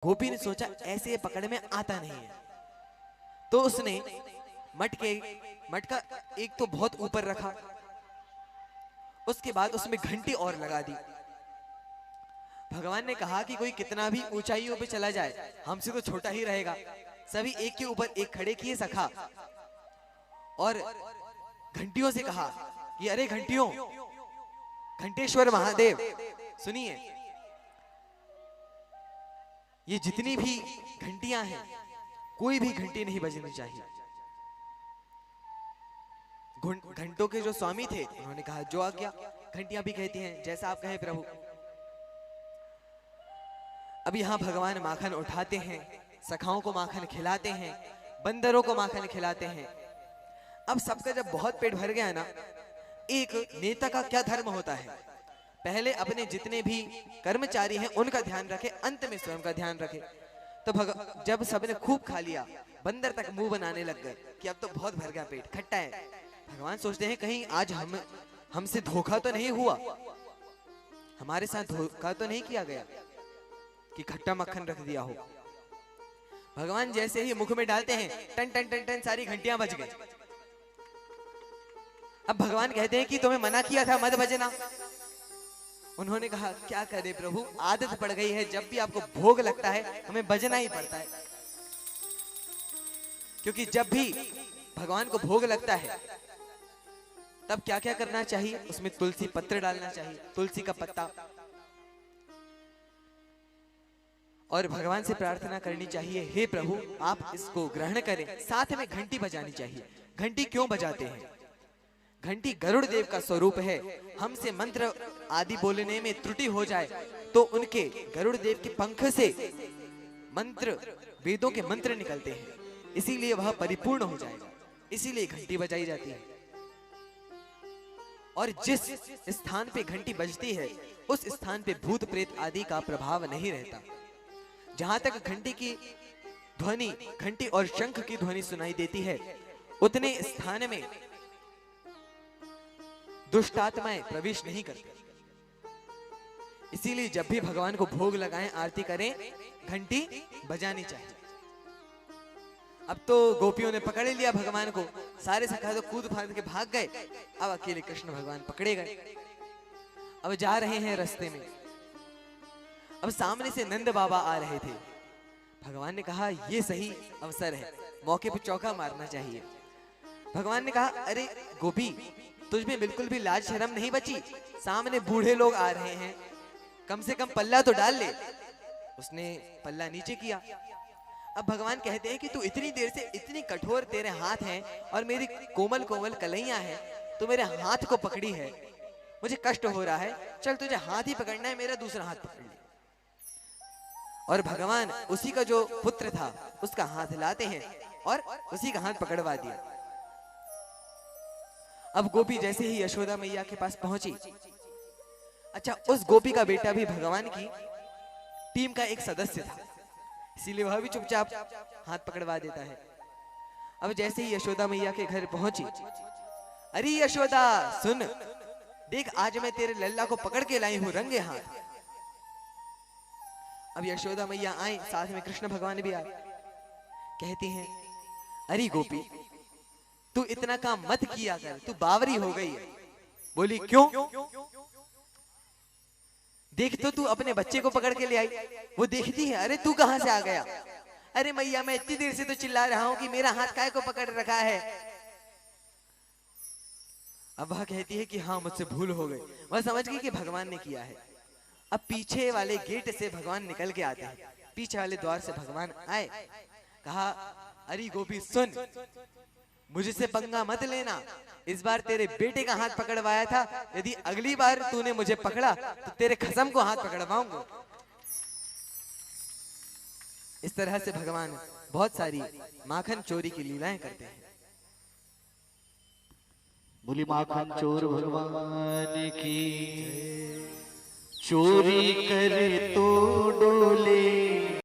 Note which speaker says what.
Speaker 1: गोपी ने सोचा ऐसे ये पकड़ में आता नहीं है, तो उसने मट का एक तो बहुत ऊपर रखा, उसके बाद उसमें घंटी और लगा दी। भगवान ने कहा कि कोई कितना भी ऊंचाइयों पे चला जाए हमसे तो छोटा ही रहेगा। सभी एक के ऊपर एक खड़े किए सखा और घंटियों से कहा कि अरे घंटियों, घंटेश्वर महादेव सुनिए, ये जितनी भी घंटियां हैं कोई भी घंटी नहीं बजनी चाहिए। घंटों के जो स्वामी थे उन्होंने कहा जो आज्ञा। घंटियां भी कहती हैं जैसा आप कहे प्रभु। अब यहां भगवान माखन उठाते हैं, सखाओं को माखन खिलाते हैं, बंदरों को माखन खिलाते हैं। अब सबका जब बहुत पेट भर गया ना, एक नेता का क्या धर्म होता है, पहले अपने जितने भी कर्मचारी हैं उनका ध्यान रखे, अंत में स्वयं का ध्यान रखे। तो जब सबने खूब खा लिया, बंदर तक मुंह बनाने लग गए कि अब तो बहुत भर गया पेट, खट्टा है। भगवान सोचते हैं कहीं आज हमसे धोखा तो नहीं हुआ, हमारे साथ धोखा तो नहीं किया गया कि खट्टा मक्खन रख दिया हो। भगवान जैसे ही मुख में डालते हैं, टन टन टन टन सारी घंटियां बज गई। अब भगवान कहते हैं कि तुम्हें मना किया था मत बजना। उन्होंने कहा क्या करे प्रभु, आदत पड़ गई है, जब भी आपको भोग लगता है हमें बजना ही पड़ता है। क्योंकि जब भी भगवान को भोग लगता है तब क्या क्या करना चाहिए, उसमें तुलसी पत्र डालना चाहिए, तुलसी का पत्ता, और भगवान से प्रार्थना करनी चाहिए हे प्रभु आप इसको ग्रहण करें। साथ में घंटी बजानी चाहिए। घंटी क्यों बजाते हैं? घंटी गरुड़ देव का स्वरूप है। हमसे मंत्र आदि बोलने में त्रुटि हो जाए तो उनके गरुड़ देव के पंख से मंत्र, वेदों के मंत्र निकलते हैं, इसीलिए वह परिपूर्ण हो जाएगा, इसीलिए घंटी बजाई जाती है। और जिस स्थान पे घंटी बजती है उस स्थान पे भूत प्रेत आदि का प्रभाव नहीं रहता। जहां तक घंटी की ध्वनि, घंटी और शंख की ध्वनि सुनाई देती है, उतने स्थान में दुष्टात्माएं प्रवेश नहीं करती। इसीलिए जब भी भगवान को भोग लगाएं, आरती करें, घंटी बजानी चाहिए। अब तो गोपियों ने पकड़ लिया भगवान को, सारे सखा तो कूद फाद के भाग गए, अब अकेले कृष्ण भगवान पकड़े गए। अब जा रहे हैं रास्ते में, अब सामने से नंद बाबा आ रहे थे। भगवान ने कहा ये सही अवसर है, मौके पे चौका मारना चाहिए। भगवान ने कहा अरे गोपी, तुझ में बिल्कुल भी लाज शर्म नहीं बची, सामने बूढ़े लोग आ रहे हैं, कम से कम पल्ला तो डाल ले। उसने पल्ला नीचे किया। अब भगवान कहते हैं कि तू इतनी देर से, इतनी कठोर तेरे हाथ हैं और मेरी कोमल कोमल कलैयां हैं, तू मेरे हाथ को पकड़ी है, मुझे कष्ट हो रहा है, चल तुझे हाथ ही पकड़ना है, मेरा दूसरा हाथ पकड़ ले। और भगवान उसी का जो पुत्र था उसका हाथ लाते हैं और उसी का हाथ पकड़वा दिया। अब गोपी जैसे ही यशोदा मैया के पास पहुंची, अच्छा उस गोपी का बेटा भी भगवान की टीम का एक सदस्य था, इसीलिए वह भी चुपचाप हाथ पकड़वा देता है। अब जैसे ही यशोदा मैया के घर पहुंची, अरे यशोदा सुन, देख आज मैं तेरे लल्ला को पकड़ के लाई हूं रंगे हाथ। अब यशोदा मैया आई, साथ में कृष्ण भगवान भी आए। कहती हैं अरे गोपी, तू इतना काम मत किया कर, तू बावरी हो गई है। बोली क्यों? देख तो तू अपने बच्चे को पकड़ के ले आई। वो देखती है अरे तू कहां से आ गया? अरे मैया मैं इतनी देर से तो चिल्ला रहा हूं कि मेरा हाथ काय को पकड़ रखा है। अब वह कहती है कि हाँ मुझसे भूल हो गई। वह समझ गई कि भगवान ने किया है। अब पीछे वाले गेट से भगवान निकल के आते हैं, पीछे वाले द्वार से भगवान आए, कहा अरे गोपी सुन, मुझसे पंगा मत लेना, इस बार तेरे बेटे का हाथ पकड़वाया था, यदि अगली बार तूने मुझे पकड़ा तो तेरे खसम को हाथ पकड़वाऊंगा। इस तरह से भगवान बहुत सारी माखन चोरी की लीलाएं करते हैं।
Speaker 2: बोली माखन चोर भगवान की, चोरी करे तो डोले